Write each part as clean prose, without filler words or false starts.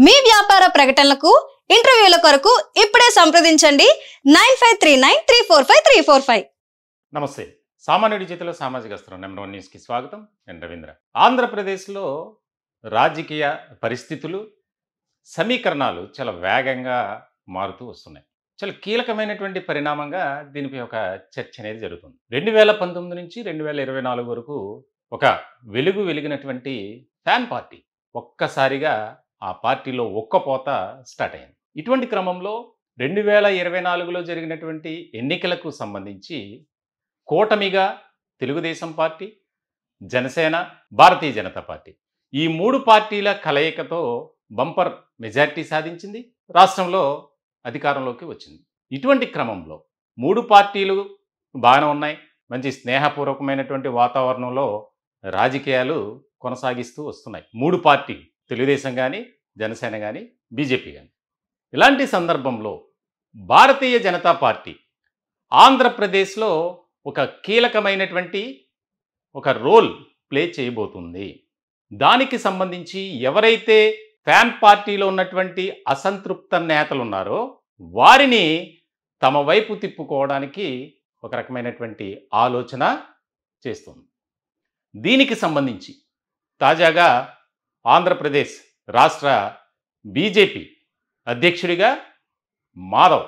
మీ వ్యాపార ప్రకటనలకు ఇంటర్వ్యూల కొరకు ఇప్పుడే సంప్రదించండి 9539345345. నమస్తే. సామాన్యుడి చేతిలో సామాజిక అస్త్రం నంబర్ 1 న్యూస్కి స్వాగతం. నేను రవీంద్ర. ఆంధ్రప్రదేశ్లో రాజకీయ పరిస్థితులు, సమీకరణాలు చాలా వేగంగా మారుతూ వస్తున్నాయి. చాలా కీలకమైనటువంటి పరిణామంగా దీనిపై ఒక చర్చ అనేది జరుగుతుంది. 2019 నుంచి 2024 వరకు ఒక వెలిగినటువంటి ఫ్యాన్ పార్టీ ఒక్కసారిగా ఆ పార్టీలో ఒక్కపోత స్టార్ట్ అయింది. ఇటువంటి క్రమంలో 2024లో జరిగినటువంటి ఎన్నికలకు సంబంధించి కూటమిగా తెలుగుదేశం పార్టీ, జనసేన, భారతీయ జనతా పార్టీ ఈ 3 పార్టీల కలయికతో బంపర్ మెజారిటీ సాధించింది. రాష్ట్రంలో అధికారంలోకి వచ్చింది. ఇటువంటి క్రమంలో 3 పార్టీలు బాగానే ఉన్నాయి. మంచి స్నేహపూర్వకమైనటువంటి వాతావరణంలో రాజకీయాలు కొనసాగిస్తూ వస్తున్నాయి. 3 పార్టీలు, తెలుగుదేశం కానీ, జనసేన కానీ, బీజేపీ కానీ. ఇలాంటి సందర్భంలో భారతీయ జనతా పార్టీ ఆంధ్రప్రదేశ్లో ఒక కీలకమైనటువంటి ఒక రోల్ ప్లే చేయబోతుంది. దానికి సంబంధించి ఎవరైతే ఫ్యాన్ పార్టీలో ఉన్నటువంటి అసంతృప్త నేతలు ఉన్నారో వారిని తమ వైపు తిప్పుకోవడానికి ఒక రకమైనటువంటి ఆలోచన చేస్తుంది. దీనికి సంబంధించి తాజాగా ఆంధ్రప్రదేశ్ రాష్ట్ర బీజేపీ అధ్యక్షుడిగా మాధవ్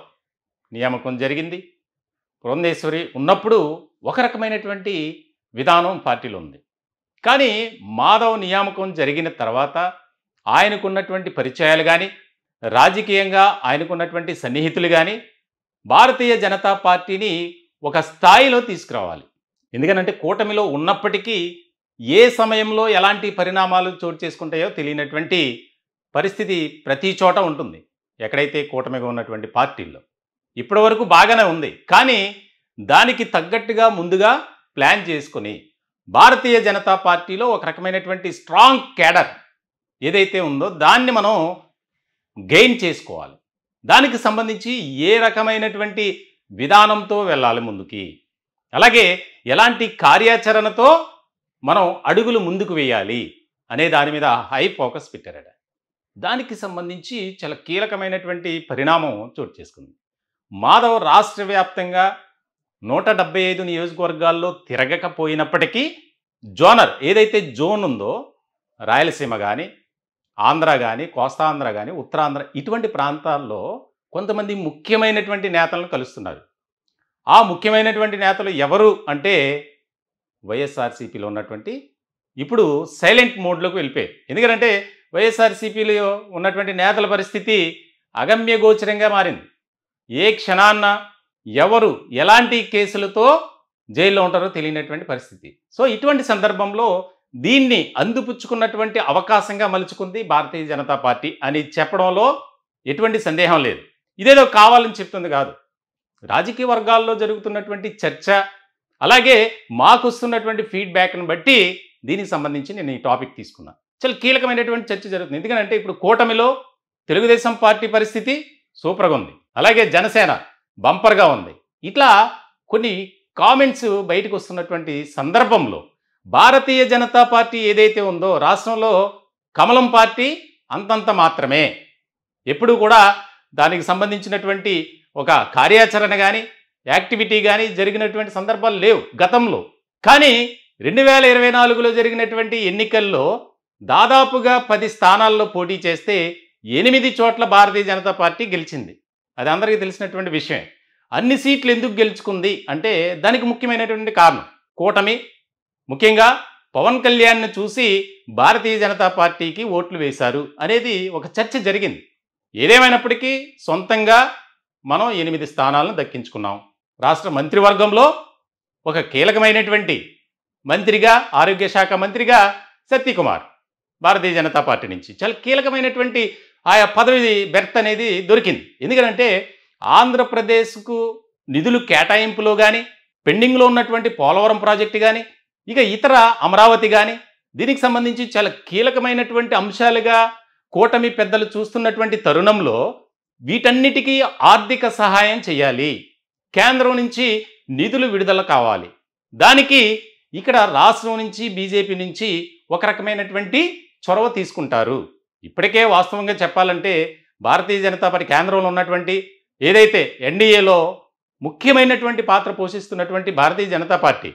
నియామకం జరిగింది. పురంధేశ్వరి ఉన్నప్పుడు ఒక రకమైనటువంటి విధానం పార్టీలో ఉంది. కానీ మాధవ్ నియామకం జరిగిన తర్వాత ఆయనకున్నటువంటి పరిచయాలు కానీ, రాజకీయంగా ఆయనకున్నటువంటి సన్నిహితులు కానీ భారతీయ జనతా పార్టీని ఒక స్థాయిలో తీసుకురావాలి. ఎందుకనంటే కూటమిలో ఉన్నప్పటికీ ఏ సమయంలో ఎలాంటి పరిణామాలు చోటు చేసుకుంటాయో తెలియనటువంటి పరిస్థితి ప్రతి చోట ఉంటుంది. ఎక్కడైతే కూటమిగా ఉన్నటువంటి పార్టీల్లో ఇప్పటి వరకు బాగానే ఉంది. కానీ దానికి తగ్గట్టుగా ముందుగా ప్లాన్ చేసుకొని భారతీయ జనతా పార్టీలో ఒక రకమైనటువంటి స్ట్రాంగ్ క్యాడర్ ఏదైతే ఉందో దాన్ని మనం గెయిన్ చేసుకోవాలి. దానికి సంబంధించి ఏ రకమైనటువంటి విధానంతో వెళ్ళాలి ముందుకి, అలాగే ఎలాంటి కార్యాచరణతో మనం అడుగులు ముందుకు వేయాలి అనే దాని మీద హై ఫోకస్ పెట్టారట. దానికి సంబంధించి చాలా కీలకమైనటువంటి పరిణామం చోటు చేసుకుంది. మాధవ్ రాష్ట్ర వ్యాప్తంగా 175 నియోజకవర్గాల్లో తిరగకపోయినప్పటికీ జోనర్ ఏదైతే జోన్ ఉందో రాయలసీమ కానీ, ఆంధ్ర కానీ, కోస్తాంధ్ర కానీ, ఉత్తరాంధ్ర ఇటువంటి ప్రాంతాల్లో కొంతమంది ముఖ్యమైనటువంటి నేతలను కలుస్తున్నారు. ఆ ముఖ్యమైనటువంటి నేతలు ఎవరు అంటే వైఎస్ఆర్సీపీలో ఉన్నటువంటి ఇప్పుడు సైలెంట్ మోడ్లోకి వెళ్ళిపోయారు. ఎందుకంటే వైఎస్ఆర్సీపీలో ఉన్నటువంటి నేతల పరిస్థితి అగమ్య గోచరంగా మారింది. ఏ క్షణాన్న ఎవరు ఎలాంటి కేసులతో జైల్లో ఉంటారో తెలియనటువంటి పరిస్థితి. సో ఇటువంటి సందర్భంలో దీన్ని అందిపుచ్చుకున్నటువంటి అవకాశంగా మలుచుకుంది భారతీయ జనతా పార్టీ అని చెప్పడంలో ఎటువంటి సందేహం లేదు. ఇదేదో కావాలని చెప్తుంది కాదు. రాజకీయ వర్గాల్లో జరుగుతున్నటువంటి చర్చ, అలాగే మాకు వస్తున్నటువంటి ఫీడ్బ్యాక్ని బట్టి దీనికి సంబంధించి నేను ఈ టాపిక్ తీసుకున్నాను. చాలా కీలకమైనటువంటి చర్చ జరుగుతుంది. ఎందుకంటే ఇప్పుడు కూటమిలో తెలుగుదేశం పార్టీ పరిస్థితి సూపర్గా ఉంది, అలాగే జనసేన బంపర్గా ఉంది. ఇట్లా కొన్ని కామెంట్స్ బయటకు వస్తున్నటువంటి సందర్భంలో భారతీయ జనతా పార్టీ ఏదైతే ఉందో రాష్ట్రంలో కమలం పార్టీ అంతంత మాత్రమే. ఎప్పుడు కూడా దానికి సంబంధించినటువంటి ఒక కార్యాచరణ కానీ, యాక్టివిటీ కానీ జరిగినటువంటి సందర్భాలు లేవు గతంలో. కానీ 2024లో జరిగినటువంటి ఎన్నికల్లో దాదాపుగా 10 స్థానాల్లో పోటీ చేస్తే 8 చోట్ల భారతీయ జనతా పార్టీ గెలిచింది. అది అందరికీ తెలిసినటువంటి విషయం. అన్ని సీట్లు ఎందుకు గెలుచుకుంది అంటే దానికి ముఖ్యమైనటువంటి కారణం కూటమి, ముఖ్యంగా పవన్ కళ్యాణ్ను చూసి భారతీయ జనతా పార్టీకి ఓట్లు వేశారు అనేది ఒక చర్చ జరిగింది. ఏదేమైనప్పటికీ సొంతంగా మనం 8 స్థానాలను దక్కించుకున్నాం. రాష్ట్ర మంత్రివర్గంలో ఒక కీలకమైనటువంటి మంత్రిగా, ఆరోగ్య శాఖ మంత్రిగా సత్యకుమార్ భారతీయ జనతా పార్టీ నుంచి చాలా కీలకమైనటువంటి ఆయా పదవి బెర్త్ అనేది దొరికింది. ఎందుకంటే ఆంధ్రప్రదేశ్కు నిధులు కేటాయింపులో కానీ, పెండింగ్లో ఉన్నటువంటి పోలవరం ప్రాజెక్టు కానీ, ఇక ఇతర అమరావతి కానీ దీనికి సంబంధించి చాలా కీలకమైనటువంటి అంశాలుగా కూటమి పెద్దలు చూస్తున్నటువంటి తరుణంలో వీటన్నిటికీ ఆర్థిక సహాయం చేయాలి, కేంద్రం నుంచి నిధులు విడుదల కావాలి. దానికి ఇక్కడ రాష్ట్రం నుంచి బీజేపీ నుంచి ఒక రకమైనటువంటి చొరవ తీసుకుంటారు. ఇప్పటికే వాస్తవంగా చెప్పాలంటే భారతీయ జనతా పార్టీ కేంద్రంలో ఉన్నటువంటి ఏదైతే ఎన్డీఏలో ముఖ్యమైనటువంటి పాత్ర పోషిస్తున్నటువంటి భారతీయ జనతా పార్టీ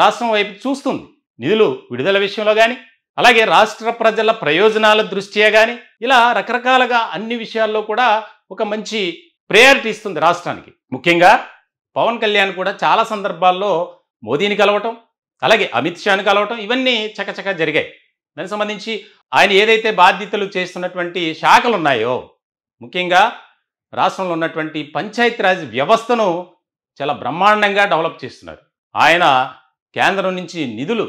రాష్ట్రం వైపు చూస్తుంది. నిధులు విడుదల విషయంలో కానీ, అలాగే రాష్ట్ర ప్రజల ప్రయోజనాల దృష్ట్యా కానీ, ఇలా రకరకాలుగా అన్ని విషయాల్లో కూడా ఒక మంచి ప్రయారిటీ ఇస్తుంది రాష్ట్రానికి. ముఖ్యంగా పవన్ కళ్యాణ్ కూడా చాలా సందర్భాల్లో మోదీని కలవటం, అలాగే అమిత్ షాని కలవటం, ఇవన్నీ చకచకా జరిగాయి. దానికి సంబంధించి ఆయన ఏదైతే బాధ్యతలు చేస్తున్నటువంటి శాఖలు ఉన్నాయో, ముఖ్యంగా రాష్ట్రంలో ఉన్నటువంటి పంచాయతీరాజ్ వ్యవస్థను చాలా బ్రహ్మాండంగా డెవలప్ చేస్తున్నారు. ఆయన కేంద్రం నుంచి నిధులు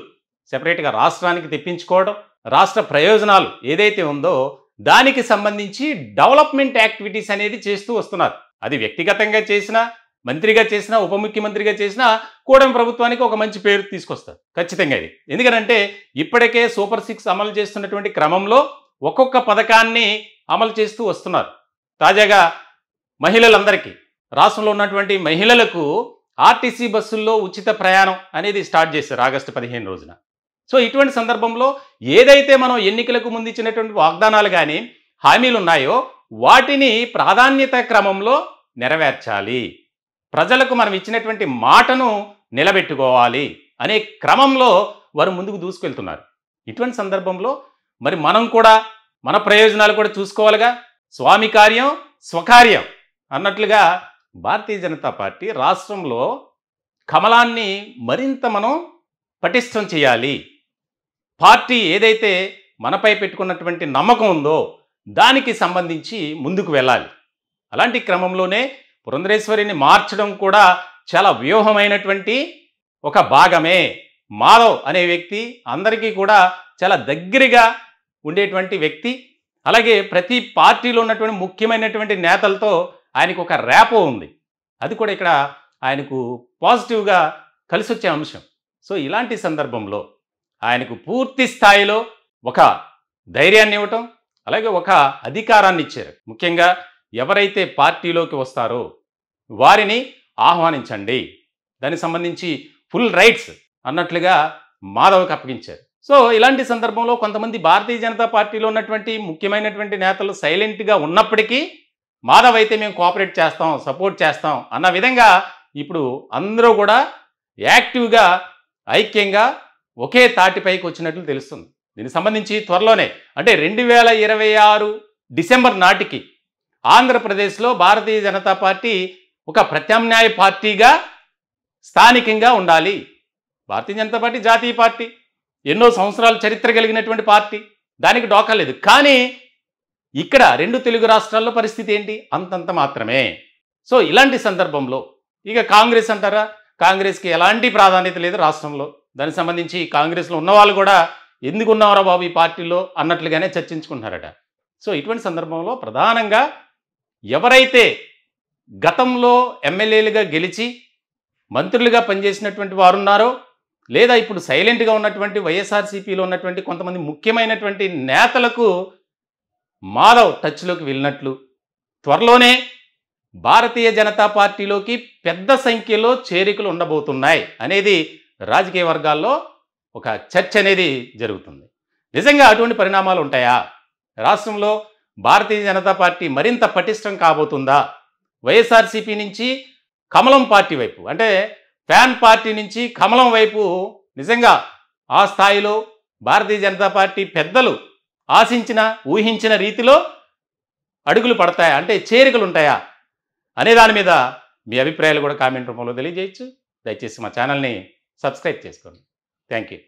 సెపరేట్గా రాష్ట్రానికి తెప్పించుకోవడం, రాష్ట్ర ప్రయోజనాలు ఏదైతే ఉందో దానికి సంబంధించి డెవలప్మెంట్ యాక్టివిటీస్ అనేది చేస్తూ వస్తున్నారు. అది వ్యక్తిగతంగా చేసినా, మంత్రిగా చేసినా, ఉప ముఖ్యమంత్రిగా చేసినా కూటమి ప్రభుత్వానికి ఒక మంచి పేరు తీసుకొస్తారు ఖచ్చితంగా. ఇది ఎందుకంటే ఇప్పటికే సూపర్ 6 అమలు చేస్తున్నటువంటి క్రమంలో ఒక్కొక్క పథకాన్ని అమలు చేస్తూ వస్తున్నారు. తాజాగా మహిళలందరికీ, రాష్ట్రంలో ఉన్నటువంటి మహిళలకు ఆర్టీసీ బస్సుల్లో ఉచిత ప్రయాణం అనేది స్టార్ట్ చేశారు ఆగస్టు 15 రోజున. సో ఇటువంటి సందర్భంలో ఏదైతే మనం ఎన్నికలకు ముందు ఇచ్చినటువంటి వాగ్దానాలు కానీ, హామీలు ఉన్నాయో వాటిని ప్రాధాన్యత క్రమంలో నెరవేర్చాలి, ప్రజలకు మనం ఇచ్చినటువంటి మాటను నిలబెట్టుకోవాలి అనే క్రమంలో వారు ముందుకు దూసుకెళ్తున్నారు. ఇటువంటి సందర్భంలో మరి మనం కూడా మన ప్రయోజనాలు కూడా చూసుకోవాలిగా. స్వామి కార్యం స్వకార్యం అన్నట్లుగా భారతీయ జనతా పార్టీ రాష్ట్రంలో కమలాన్ని మరింత మనం పటిష్టం చేయాలి. పార్టీ ఏదైతే మనపై పెట్టుకున్నటువంటి నమ్మకం ఉందో దానికి సంబంధించి ముందుకు వెళ్ళాలి. అలాంటి క్రమంలోనే పురంధరేశ్వరిని మార్చడం కూడా చాలా వ్యూహమైనటువంటి ఒక భాగమే. మాధవ్ అనే వ్యక్తి అందరికీ కూడా చాలా దగ్గరగా ఉండేటువంటి వ్యక్తి. అలాగే ప్రతి పార్టీలో ఉన్నటువంటి ముఖ్యమైనటువంటి నేతలతో ఆయనకు ఒక ర్యాపో ఉంది. అది కూడా ఇక్కడ ఆయనకు పాజిటివ్గా కలిసి వచ్చే అంశం. సో ఇలాంటి సందర్భంలో ఆయనకు పూర్తి స్థాయిలో ఒక ధైర్యాన్ని ఇవ్వటం, అలాగే ఒక అధికారాన్ని ఇచ్చారు. ముఖ్యంగా ఎవరైతే పార్టీలోకి వస్తారో వారిని ఆహ్వానించండి, దానికి సంబంధించి ఫుల్ రైట్స్ అన్నట్లుగా మాధవ్కి అప్పగించారు. సో ఇలాంటి సందర్భంలో కొంతమంది భారతీయ జనతా పార్టీలో ఉన్నటువంటి ముఖ్యమైనటువంటి నేతలు సైలెంట్గా ఉన్నప్పటికీ మాధవ్ అయితే మేము కోఆపరేట్ చేస్తాం, సపోర్ట్ చేస్తాం అన్న విధంగా ఇప్పుడు అందరూ కూడా యాక్టివ్గా ఐక్యంగా ఒకే తాటిపైకి వచ్చినట్లు తెలుస్తుంది. దీనికి సంబంధించి త్వరలోనే అంటే 2026 డిసెంబర్ నాటికి ఆంధ్రప్రదేశ్లో భారతీయ జనతా పార్టీ ఒక ప్రత్యామ్నాయ పార్టీగా స్థానికంగా ఉండాలి. భారతీయ జనతా పార్టీ జాతీయ పార్టీ, ఎన్నో సంవత్సరాల చరిత్ర కలిగినటువంటి పార్టీ, దానికి డోకా లేదు. కానీ ఇక్కడ 2 తెలుగు రాష్ట్రాల్లో పరిస్థితి ఏంటి? అంతంత మాత్రమే. సో ఇలాంటి సందర్భంలో ఇక కాంగ్రెస్ అంటారా, కాంగ్రెస్కి ఎలాంటి ప్రాధాన్యత లేదు రాష్ట్రంలో. దానికి సంబంధించి కాంగ్రెస్లో ఉన్నవాళ్ళు కూడా ఎందుకు ఉన్నారో బాబు ఈ పార్టీలో అన్నట్లుగానే చర్చించుకుంటున్నారట. సో ఇటువంటి సందర్భంలో ప్రధానంగా ఎవరైతే గతంలో ఎమ్మెల్యేలుగా గెలిచి మంత్రులుగా పనిచేసినటువంటి వారు ఉన్నారో, లేదా ఇప్పుడు సైలెంట్గా ఉన్నటువంటి వైఎస్ఆర్సీపీలో ఉన్నటువంటి కొంతమంది ముఖ్యమైనటువంటి నేతలకు మాధవ్ టచ్లోకి వెళ్ళినట్లు, త్వరలోనే భారతీయ జనతా పార్టీలోకి పెద్ద సంఖ్యలో చేరికలు ఉండబోతున్నాయి అనేది రాజకీయ వర్గాల్లో ఒక చర్చ అనేది జరుగుతుంది. నిజంగా అటువంటి పరిణామాలు ఉంటాయా? రాష్ట్రంలో భారతీయ జనతా పార్టీ మరింత పటిష్టం కాబోతుందా? వైఎస్ఆర్సీపీ నుంచి కమలం పార్టీ వైపు, అంటే ఫ్యాన్ పార్టీ నుంచి కమలం వైపు నిజంగా ఆ స్థాయిలో భారతీయ జనతా పార్టీ పెద్దలు ఆశించిన, ఊహించిన రీతిలో అడుగులు పడతాయా, అంటే చేరికలు ఉంటాయా అనే దాని మీద మీ అభిప్రాయాలు కూడా కామెంట్ రూపంలో తెలియజేయచ్చు. దయచేసి మా ఛానల్ని సబ్స్క్రైబ్ చేసుకోండి. Thank you.